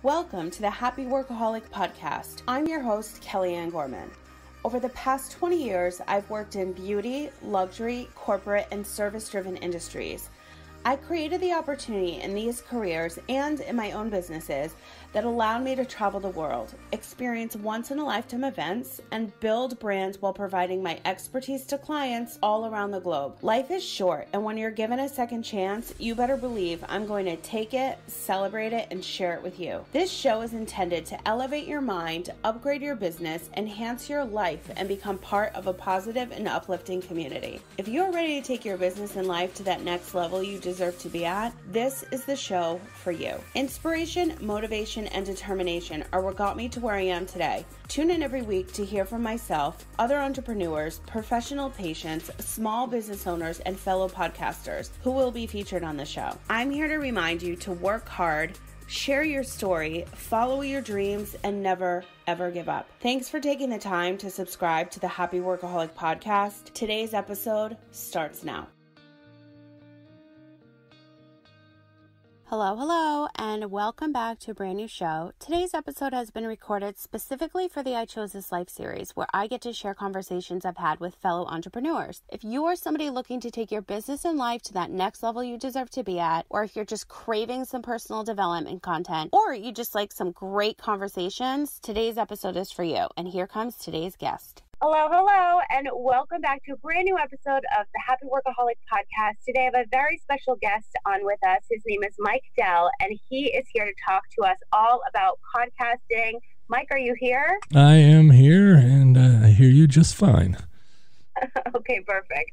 Welcome to the Happy Workaholic Podcast. I'm your host, Kellyanne Gorman. Over the past 20 years, I've worked in beauty, luxury, corporate, and service-driven industries. I created the opportunity in these careers and in my own businesses that allowed me to travel the world, experience once-in-a-lifetime events, and build brands while providing my expertise to clients all around the globe. Life is short, and when you're given a second chance, you better believe I'm going to take it, celebrate it, and share it with you. This show is intended to elevate your mind, upgrade your business, enhance your life, and become part of a positive and uplifting community. If you're ready to take your business and life to that next level you deserve to be at, this is the show for you. Inspiration, motivation, and determination are what got me to where I am today. Tune in every week to hear from myself, other entrepreneurs, professional patients, small business owners, and fellow podcasters who will be featured on the show. I'm here to remind you to work hard, share your story, follow your dreams, and never, ever give up. Thanks for taking the time to subscribe to the Happy Workaholic Podcast. Today's episode starts now. Hello, and welcome back to a brand new show. Today's episode has been recorded specifically for the I Chose This Life series, where I get to share conversations I've had with fellow entrepreneurs. If you are somebody looking to take your business and life to that next level you deserve to be at, or if you're just craving some personal development content, or you just like some great conversations, today's episode is for you. And here comes today's guest. Hello, and welcome back to a brand new episode of the Happy Workaholic Podcast. Today I have a very special guest on with us. His name is Mike Dell, and he is here to talk to us all about podcasting. Mike, are you here? I am here, and I hear you just fine. Okay, perfect.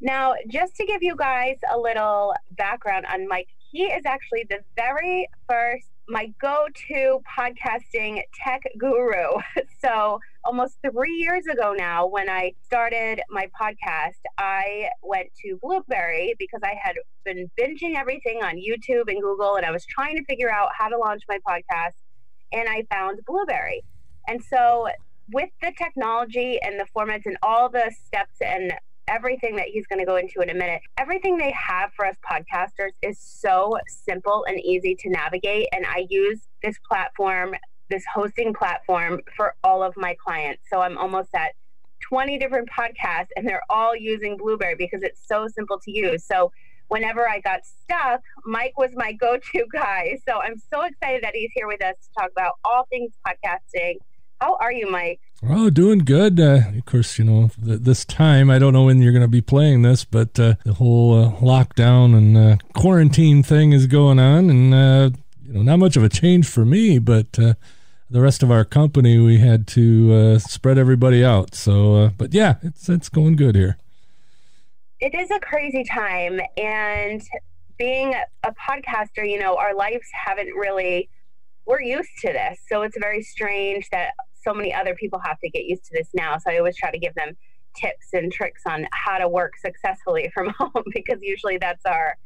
Now, just to give you guys a little background on Mike, he is actually the very first my go-to podcasting tech guru. So almost 3 years ago now, when I started my podcast, I went to Blubrry because I had been binging everything on YouTube and Google, and I was trying to figure out how to launch my podcast, and I found Blubrry. And so with the technology and the formats and all the steps and everything that he's going to go into in a minute, everything they have for us podcasters is so simple and easy to navigate. And I use this platform, this hosting platform, for all of my clients. So I'm almost at 20 different podcasts, and they're all using Blubrry because it's so simple to use. So whenever I got stuck, Mike was my go-to guy. So I'm so excited that he's here with us to talk about all things podcasting. How are you, Mike? Oh, doing good. Of course, this time, I don't know when you're going to be playing this, but the whole lockdown and quarantine thing is going on, and not much of a change for me, but the rest of our company, we had to spread everybody out. So, but yeah, it's going good here. It is a crazy time, and being a podcaster, our lives haven't really, we're used to this. So it's very strange that so many other people have to get used to this now. So I always try to give them tips and tricks on how to work successfully from home, because usually that's our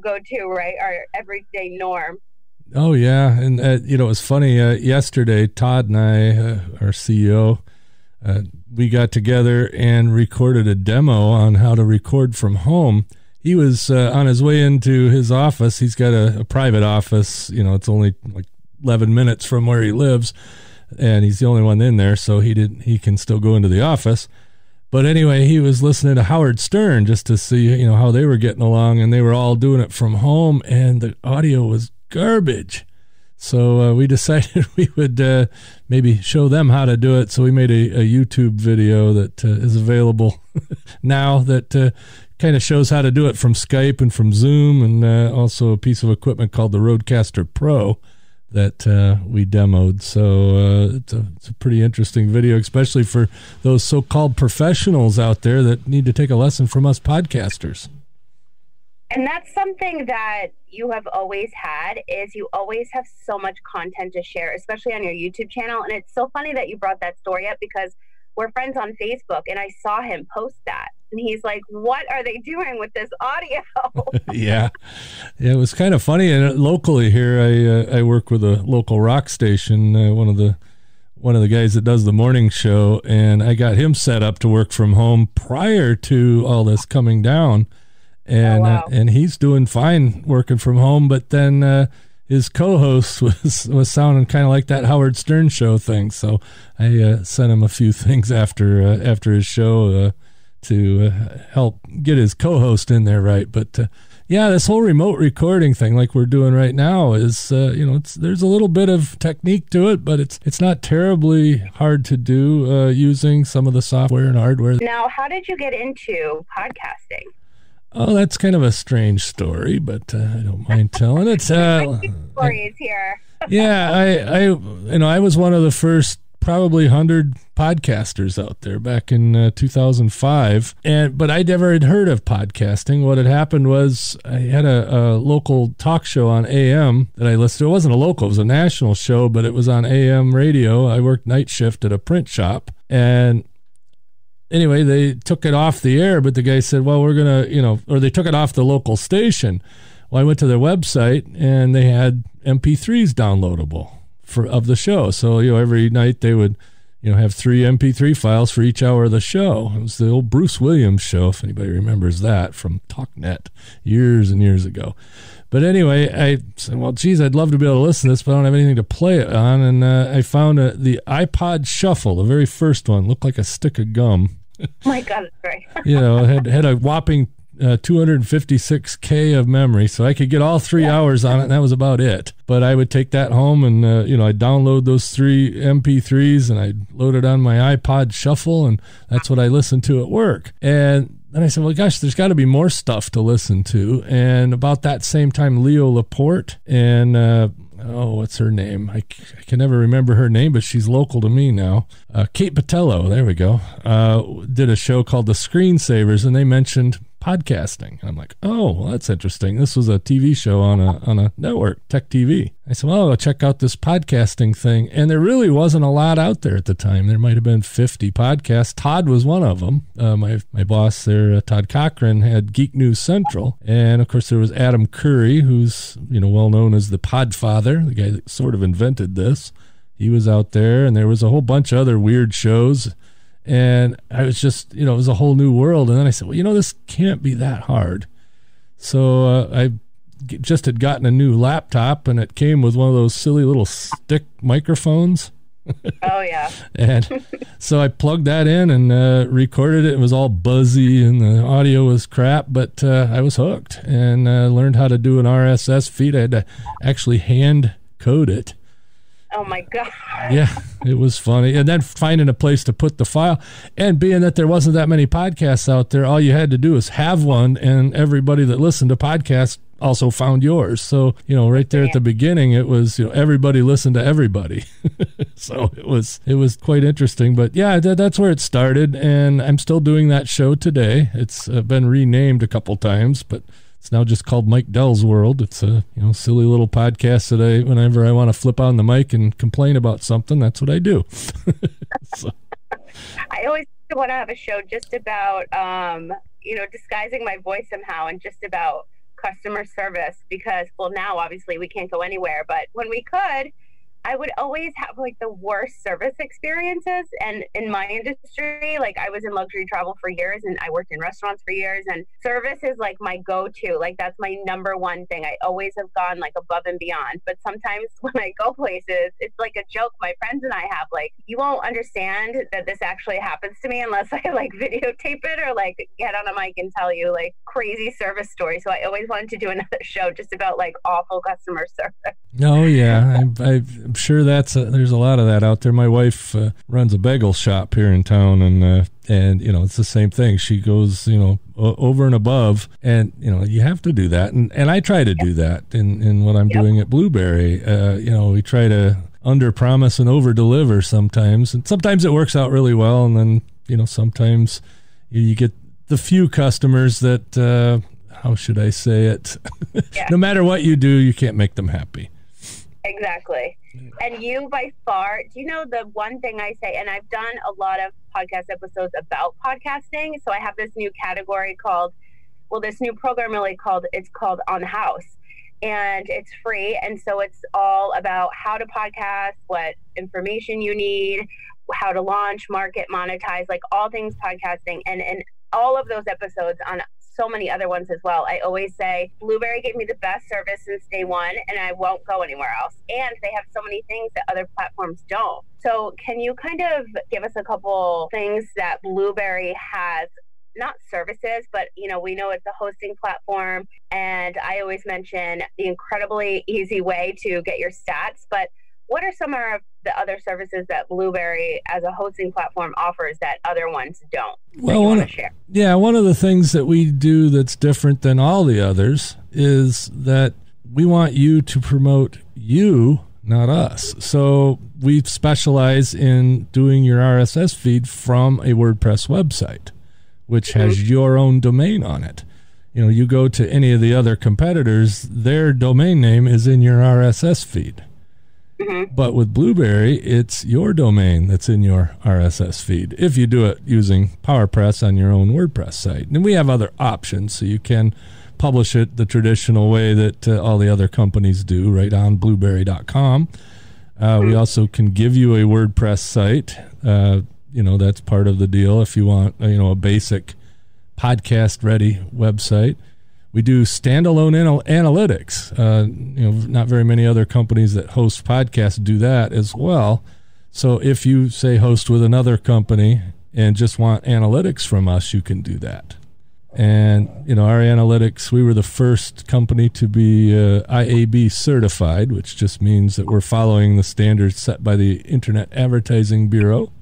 go-to, right? Our everyday norm. Oh, yeah. And, it was funny. Yesterday, Todd and I, our CEO, we got together and recorded a demo on how to record from home. He was on his way into his office. He's got a private office. It's only like 11 minutes from where he lives, and he's the only one in there, so he can still go into the office. But anyway, he was listening to Howard Stern just to see how they were getting along, and they were all doing it from home, and the audio was garbage. So we decided we would maybe show them how to do it. So we made a YouTube video that is available now that kind of shows how to do it from Skype and from Zoom, and also a piece of equipment called the Rodecaster Pro that we demoed. So it's a pretty interesting video, especially for those so-called professionals out there that need to take a lesson from us podcasters. And that's something that you have always had, is you always have so much content to share, especially on your YouTube channel. And it's so funny that you brought that story up, because we're friends on Facebook, and I saw him post that. And he's like, what are they doing with this audio? Yeah, it was kind of funny. And locally here, I work with a local rock station, one of the guys that does the morning show, and I got him set up to work from home prior to all this coming down. And and he's doing fine working from home. But then his co-host was sounding kind of like that Howard Stern show thing. So I sent him a few things after his show to help get his co-host in there right. But yeah, this whole remote recording thing, like we're doing right now, is there's a little bit of technique to it, but it's not terribly hard to do using some of the software and hardware. Now, how did you get into podcasting? Oh, that's kind of a strange story, but I don't mind telling it. Stories here. Yeah, I was one of the first probably 100 podcasters out there back in 2005, but I never had heard of podcasting. What had happened was I had a local talk show on AM that I listened to. It wasn't a local, it was a national show, but it was on AM radio. I worked night shift at a print shop, and anyway, they took it off the air, but the guy said, well, we're going to, or they took it off the local station. Well, I went to their website, and they had MP3s downloadable of the show. So, every night they would, have 3 MP3 files for each hour of the show. It was the old Bruce Williams show, if anybody remembers that, from TalkNet years and years ago. But anyway, I said, well, geez, I'd love to be able to listen to this, but I don't have anything to play it on. And I found the iPod Shuffle, the very first one, looked like a stick of gum. Oh my God, that's great. It had a whopping 256K of memory, so I could get all 3 hours on it, and that was about it. But I would take that home, and I'd download those 3 MP3s, and I'd load it on my iPod Shuffle, and that's what I listened to at work. And then I said, well, gosh, there's got to be more stuff to listen to. And about that same time, Leo Laporte and what's her name? I can never remember her name, but she's local to me now. Kate Patello, there we go, did a show called The Screensavers, and they mentioned podcasting. And I'm like, oh, well, that's interesting. This was a TV show on a network, Tech TV. I said, well, I'll check out this podcasting thing. And there really wasn't a lot out there at the time. There might have been 50 podcasts. Todd was one of them. My boss there, Todd Cochran, had Geek News Central. And of course, there was Adam Curry, who's, well known as the Podfather, the guy that sort of invented this. He was out there, and there was a whole bunch of other weird shows. And I was just, it was a whole new world. And then I said, well, this can't be that hard. So I just had gotten a new laptop, and it came with one of those silly little stick microphones. Oh, yeah. And so I plugged that in and recorded it. It was all buzzy, and the audio was crap, but I was hooked and learned how to do an RSS feed. I had to actually hand code it. Oh my God. Yeah, it was funny. And then finding a place to put the file, and being that there wasn't that many podcasts out there, all you had to do is have one, and everybody that listened to podcasts also found yours. So, right there at the beginning, it was, everybody listened to everybody. So it was quite interesting. But yeah, that's where it started, and I'm still doing that show today. It's been renamed a couple times, but it's now just called Mike Dell's World. It's a silly little podcast that whenever I want to flip on the mic and complain about something, that's what I do. So. I always want to have a show just about, disguising my voice somehow and just about customer service, because, well, now obviously we can't go anywhere, but when we could, I would always have like the worst service experiences. And in my industry, like I was in luxury travel for years, and I worked in restaurants for years, and service is like my go-to. Like that's my number one thing. I always have gone like above and beyond. But sometimes when I go places, it's like a joke my friends and I have, like, you won't understand that this actually happens to me unless I like videotape it or like get on a mic and tell you like crazy service stories. So I always wanted to do another show just about like awful customer service. Oh yeah, I'm sure there's a lot of that out there. My wife runs a bagel shop here in town, and it's the same thing. She goes over and above, and you have to do that, and I try to do that in what I'm doing at Blubrry. We try to under promise and over deliver sometimes, and sometimes it works out really well, and then sometimes you get the few customers that how should I say it? No matter what you do, you can't make them happy. Exactly. And you, by far, do you know the one thing I say, and I've done a lot of podcast episodes about podcasting, so I have this new category this new program it's called On House, and it's free, and so it's all about how to podcast, what information you need, how to launch, market, monetize, like all things podcasting, and in all of those episodes on so many other ones as well. I always say Blubrry gave me the best service since day one, and I won't go anywhere else. And they have so many things that other platforms don't. So can you kind of give us a couple things that Blubrry has? Not services, but we know it's a hosting platform, and I always mention the incredibly easy way to get your stats, but what are some of the other services that Blubrry as a hosting platform offers that other ones don't? Well, one of the things that we do that's different than all the others is that we want you to promote you, not us. So we specialize in doing your RSS feed from a WordPress website, which has your own domain on it. You go to any of the other competitors, their domain name is in your RSS feed. But with Blubrry, it's your domain that's in your RSS feed if you do it using PowerPress on your own WordPress site. And we have other options, so you can publish it the traditional way that all the other companies do, right on blubrry.com. We also can give you a WordPress site. That's part of the deal if you want, a basic podcast-ready website. We do standalone analytics. Not very many other companies that host podcasts do that as well. So if you, say, host with another company and just want analytics from us, you can do that. And, our analytics, we were the first company to be IAB certified, which just means that we're following the standards set by the Internet Advertising Bureau.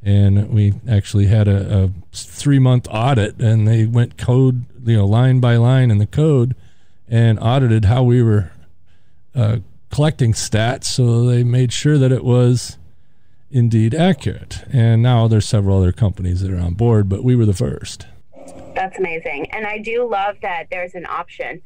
And we actually had a 3-month audit, and they went code, line by line in the code and audited how we were collecting stats. So they made sure that it was indeed accurate. And now there's several other companies that are on board, but we were the first. That's amazing. And I do love that there's an option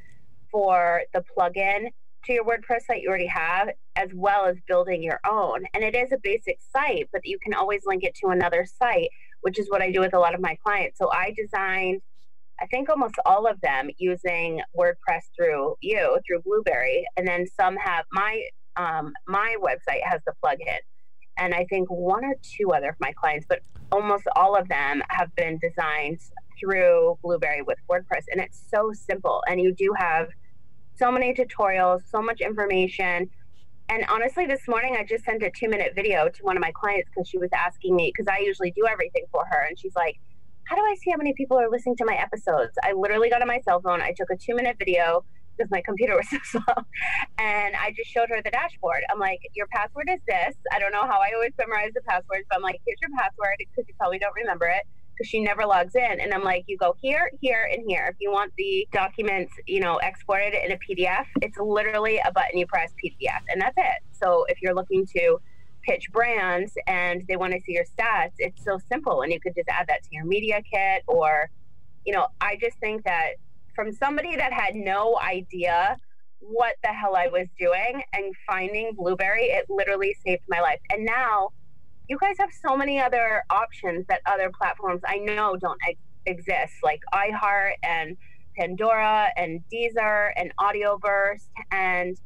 for the plugin to your WordPress site you already have, as well as building your own. And it is a basic site, but you can always link it to another site, which is what I do with a lot of my clients. So I designed, I think, almost all of them using WordPress through Blubrry. And then some have my website has the plugin. And I think one or two other of my clients, but almost all of them have been designed through Blubrry with WordPress. And it's so simple. And you do have so many tutorials, so much information. And honestly, this morning, I just sent a 2-minute video to one of my clients because she was asking me, because I usually do everything for her. And she's like, how do I see how many people are listening to my episodes? I literally got on my cell phone. I took a 2-minute video because my computer was so slow. And I just showed her the dashboard. I'm like, your password is this. I don't know how I always memorize the passwords, but I'm like, here's your password, because you probably don't remember it, because she never logs in. And I'm like, you go here, here, and here. If you want the documents, exported in a PDF, it's literally a button you press, PDF, and that's it. So if you're looking to pitch brands and they want to see your stats, it's so simple. And you could just add that to your media kit, or, I just think that from somebody that had no idea what the hell I was doing and finding Blubrry, it literally saved my life. And now you guys have so many other options that other platforms I know don't exist, like iHeart and Pandora and Deezer and Audioburst. And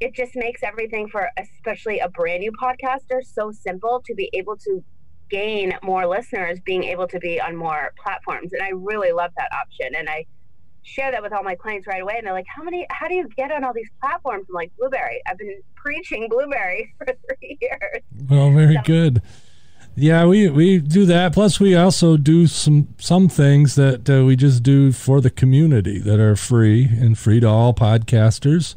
it just makes everything for especially a brand new podcaster so simple to be able to gain more listeners, being able to be on more platforms. And I really love that option. And I share that with all my clients right away. And they're like, how do you get on all these platforms? I'm like, Blubrry. I've been preaching Blubrry for 3 years. Well, very good. Yeah, we do that. Plus, we also do some things that we just do for the community that are free and free to all podcasters,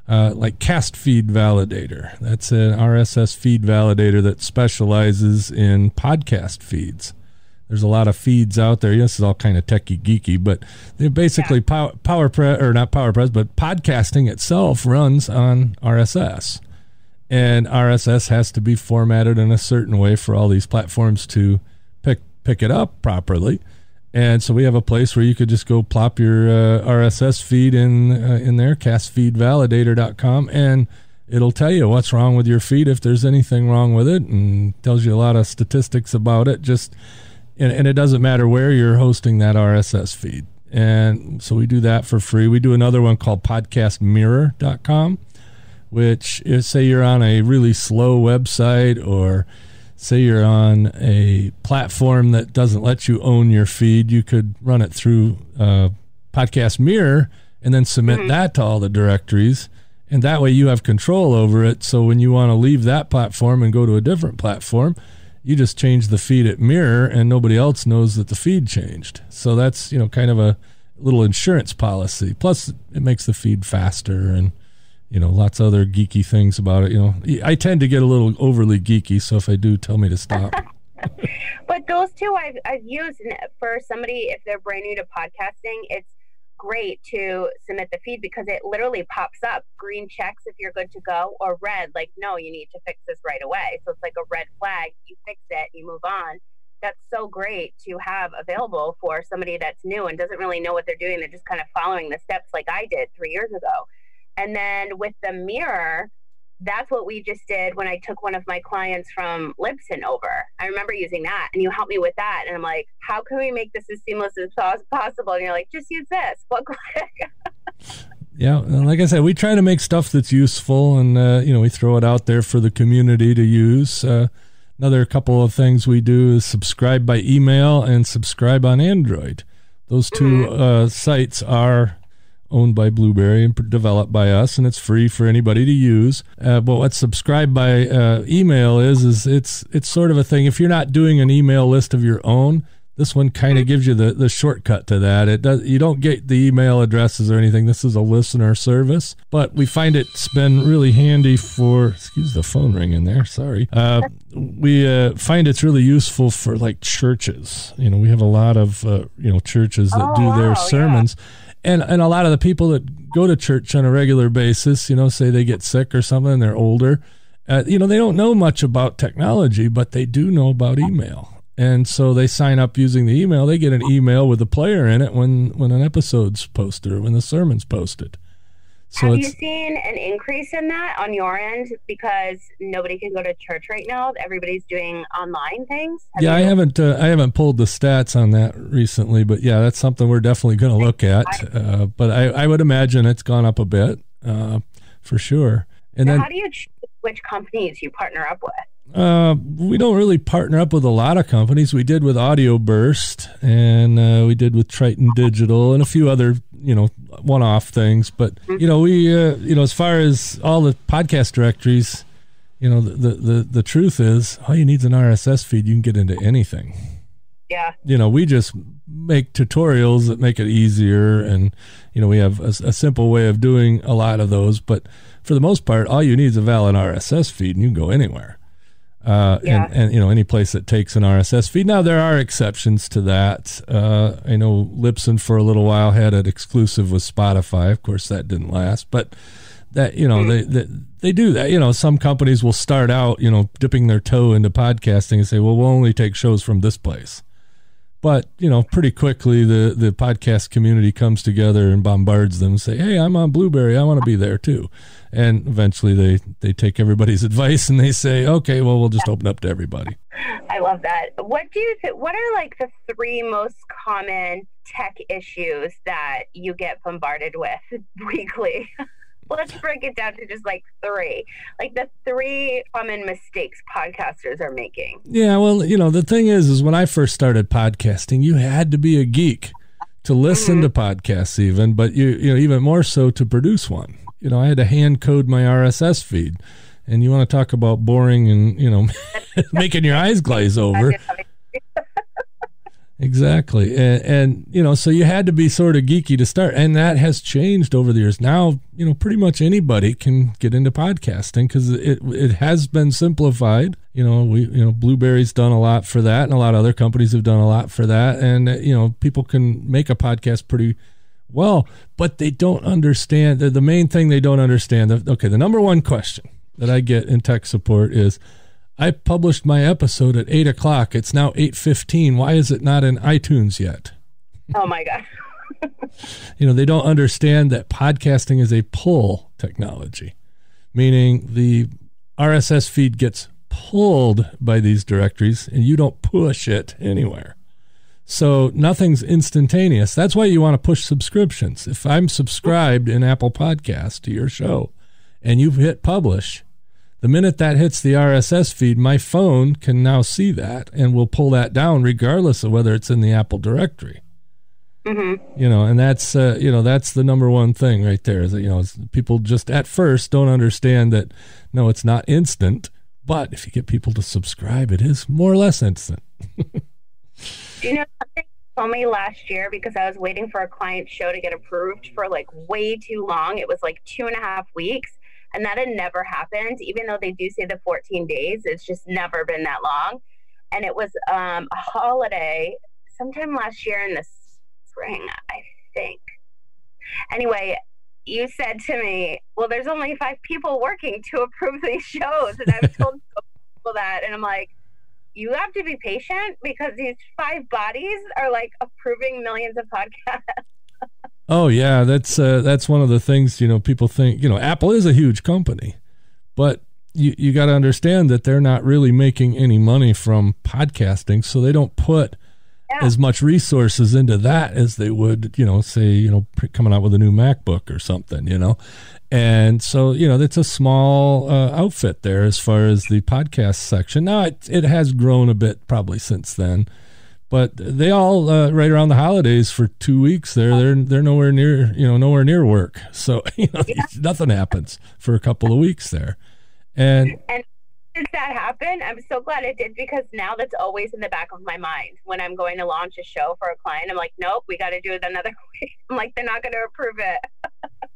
like Cast Feed Validator. That's an RSS feed validator that specializes in podcast feeds. There's a lot of feeds out there. Yes, it's all kind of techie geeky, but they're basically PowerPress, or not PowerPress, but podcasting itself runs on RSS. And RSS has to be formatted in a certain way for all these platforms to pick it up properly. And so we have a place where you could just go plop your RSS feed in there, castfeedvalidator.com, and it'll tell you what's wrong with your feed if there's anything wrong with it, and tells you a lot of statistics about it. And it doesn't matter where you're hosting that RSS feed. And so we do that for free. We do another one called podcastmirror.com, which is, say you're on a really slow website, or say you're on a platform that doesn't let you own your feed, you could run it through Podcast Mirror and then submit that to all the directories. And that way you have control over it. So when you want to leave that platform and go to a different platform, you just change the feed at Mirror and nobody else knows that the feed changed. So that's, kind of a little insurance policy. Plus it makes the feed faster and, lots of other geeky things about it. I tend to get a little overly geeky. So if I do, tell me to stop. But those two I've used for somebody, if they're brand new to podcasting, it's great to submit the feed because it literally pops up green checks if you're good to go, or red, like, no, you need to fix this right away. So it's like a red flag, you fix it, you move on. That's so great to have available for somebody that's new and doesn't really know what they're doing. They're just kind of following the steps like I did 3 years ago. And then with the Mirror, that's what we just did when I took one of my clients from Libsyn over. I remember using that, and you helped me with that. And I'm like, how can we make this as seamless as possible? And you're like, just use this. One click. Yeah, like I said, we try to make stuff that's useful, and we throw it out there for the community to use. Another couple of things we do is subscribe by email and subscribe on Android. Those two sites are owned by Blubrry and developed by us, and it's free for anybody to use. But what subscribe by email is it's sort of a thing. If you're not doing an email list of your own, this one kind of gives you the shortcut to that. You don't get the email addresses or anything. This is a listener service, but we find it's been really handy for, excuse the phone ringing there, sorry. We find it's really useful for like churches. We have a lot of churches that do their sermons. Yeah. And a lot of the people that go to church on a regular basis, say they get sick or something and they're older, they don't know much about technology, but they do know about email. And so they sign up using the email. They get an email with a player in it when an episode's posted or when the sermon's posted. So have you seen an increase in that on your end because nobody can go to church right now? Everybody's doing online things. I haven't pulled the stats on that recently, but yeah, that's something we're definitely going to look at. But I would imagine it's gone up a bit for sure. And then, how do you choose which companies you partner up with? We don't really partner up with a lot of companies. We did with Audio Burst, and we did with Triton Digital, and a few other, one-off things. But we, as far as all the podcast directories, the truth is, all you need is an RSS feed. You can get into anything. Yeah. We just make tutorials that make it easier, and we have a simple way of doing a lot of those. But for the most part, all you need is a valid RSS feed, and you can go anywhere. And any place that takes an RSS feed. Now there are exceptions to that. I know Libsyn for a little while had an exclusive with Spotify. Of course, that didn't last, but that they do that. Some companies will start out dipping their toe into podcasting and say, well, we'll only take shows from this place. But pretty quickly the podcast community comes together and bombards them and say, hey, I'm on Blubrry, I want to be there too. And eventually they take everybody's advice and they say, okay, well, we'll just open up to everybody. I love that. What do you think? What are like the 3 most common tech issues that you get bombarded with weekly? Let's break it down to just like 3. Like the 3 common mistakes podcasters are making. Yeah, well, the thing is when I first started podcasting, you had to be a geek to listen to podcasts even, but you even more so to produce one. I had to hand code my RSS feed. And you want to talk about boring and, making your eyes glaze over. Exactly. And so you had to be sort of geeky to start. And that has changed over the years. Now, pretty much anybody can get into podcasting because it has been simplified. Blubrry's done a lot for that, and a lot of other companies have done a lot for that. And, people can make a podcast pretty well, but they don't understand. The main thing they don't understand, the number one question that I get in tech support is, I published my episode at 8:00. It's now 8:15. Why is it not in iTunes yet? Oh my God. They don't understand that podcasting is a pull technology, meaning the RSS feed gets pulled by these directories and you don't push it anywhere. So nothing's instantaneous. That's why you want to push subscriptions. If I'm subscribed in Apple Podcasts to your show and you've hit publish, The minute that hits the RSS feed, my phone can now see that and will pull that down regardless of whether it's in the Apple directory. Mm-hmm. And that's that's the number one thing right there. Is that, people just at first don't understand that, no, it's not instant, but if you get people to subscribe, it is more or less instant. Do you know something you told me last year, because I was waiting for a client show to get approved for like way too long. It was like 2.5 weeks, and that had never happened. Even though they do say the 14 days, it's just never been that long. And it was a holiday sometime last year in the spring, I think. Anyway, you said to me, well, there's only 5 people working to approve these shows. And I've told people that, and I'm like, you have to be patient because these 5 bodies are like approving millions of podcasts. Oh yeah, that's one of the things, people think, Apple is a huge company, but you got to understand that they're not really making any money from podcasting, so they don't put as much resources into that as they would, say, coming out with a new MacBook or something, And so, it's a small outfit there as far as the podcast section. Now, it has grown a bit probably since then, but they all, right around the holidays for 2 weeks there, they're nowhere near work. So, nothing happens for a couple of weeks there. And did that happen? I'm so glad it did, because now that's always in the back of my mind when I'm going to launch a show for a client. I'm like, nope, we got to do it another week. I'm like, they're not going to approve it.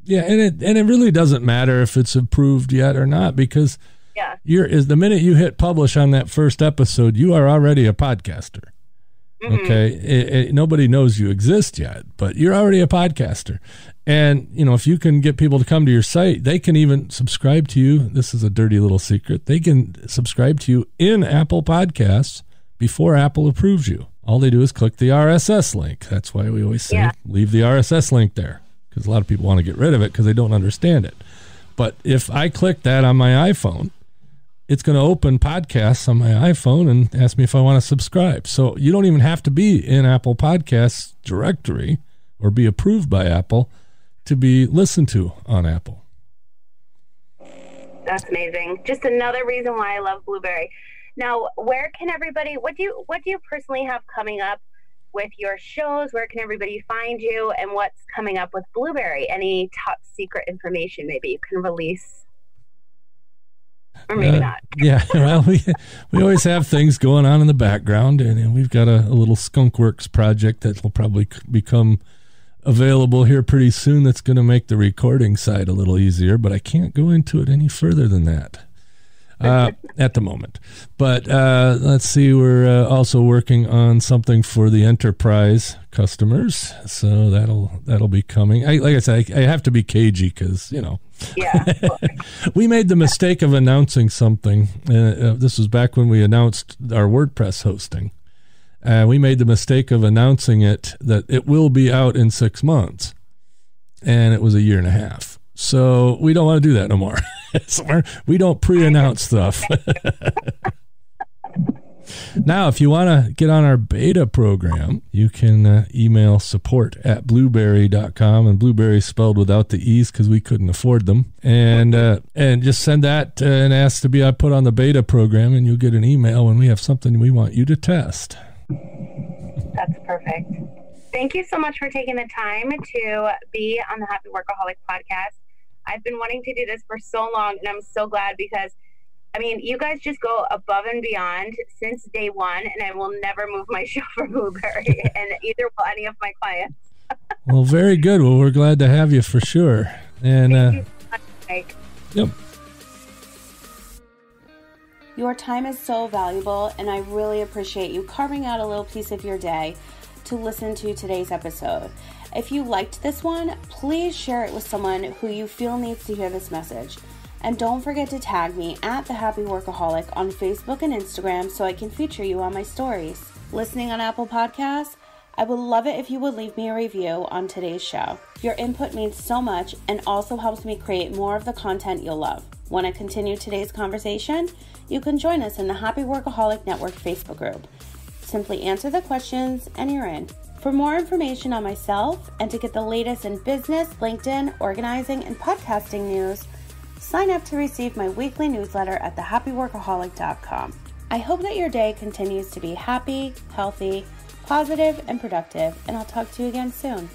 Yeah, and it really doesn't matter if it's approved yet or not, because the minute you hit publish on that first episode, you are already a podcaster. Mm-hmm. Okay, nobody knows you exist yet, but you're already a podcaster. And, if you can get people to come to your site, they can even subscribe to you. This is a dirty little secret. They can subscribe to you in Apple Podcasts before Apple approves you. All they do is click the RSS link. That's why we always say leave the RSS link there, because a lot of people want to get rid of it because they don't understand it. But if I click that on my iPhone, it's going to open podcasts on my iPhone and ask me if I want to subscribe. So you don't even have to be in Apple Podcasts directory or be approved by Apple to be listened to on Apple. That's amazing. Just another reason why I love Blubrry. Now, where can everybody, what do you personally have coming up with your shows? Where can everybody find you, and what's coming up with Blubrry? Any top secret information maybe you can release? Or maybe not. Yeah, well, we always have things going on in the background, and we've got a little Skunkworks project that will probably become available here pretty soon that's going to make the recording side a little easier, but I can't go into it any further than that at the moment. But let's see, we're also working on something for the enterprise customers, so that'll be coming. Like I said, I have to be cagey because, we made the mistake of announcing something. This was back when we announced our WordPress hosting. We made the mistake of announcing it that it will be out in 6 months, and it was 1.5 years. So we don't want to do that no more. So we don't pre-announce stuff. Now, if you want to get on our beta program, you can email support@blubrry.com, and Blubrry spelled without the E's because we couldn't afford them. And just send that and ask to be put on the beta program, and you'll get an email when we have something we want you to test. That's perfect. Thank you so much for taking the time to be on the Happy Workaholic podcast. I've been wanting to do this for so long, and I'm so glad because, you guys just go above and beyond since day one, and I will never move my show for Blubrry, and either will any of my clients. Well, very good. Well, we're glad to have you for sure. And thank you so much, Mike. Yep. Your time is so valuable, and I really appreciate you carving out a little piece of your day to listen to today's episode. If you liked this one, please share it with someone who you feel needs to hear this message. And don't forget to tag me at The Happy Workaholic on Facebook and Instagram so I can feature you on my stories. Listening on Apple Podcasts? I would love it if you would leave me a review on today's show. Your input means so much and also helps me create more of the content you'll love. Want to continue today's conversation? You can join us in the Happy Workaholic Network Facebook group. Simply answer the questions and you're in. For more information on myself and to get the latest in business, LinkedIn, organizing, and podcasting news, Sign up to receive my weekly newsletter at thehappyworkaholic.com. I hope that your day continues to be happy, healthy, positive, and productive, and I'll talk to you again soon.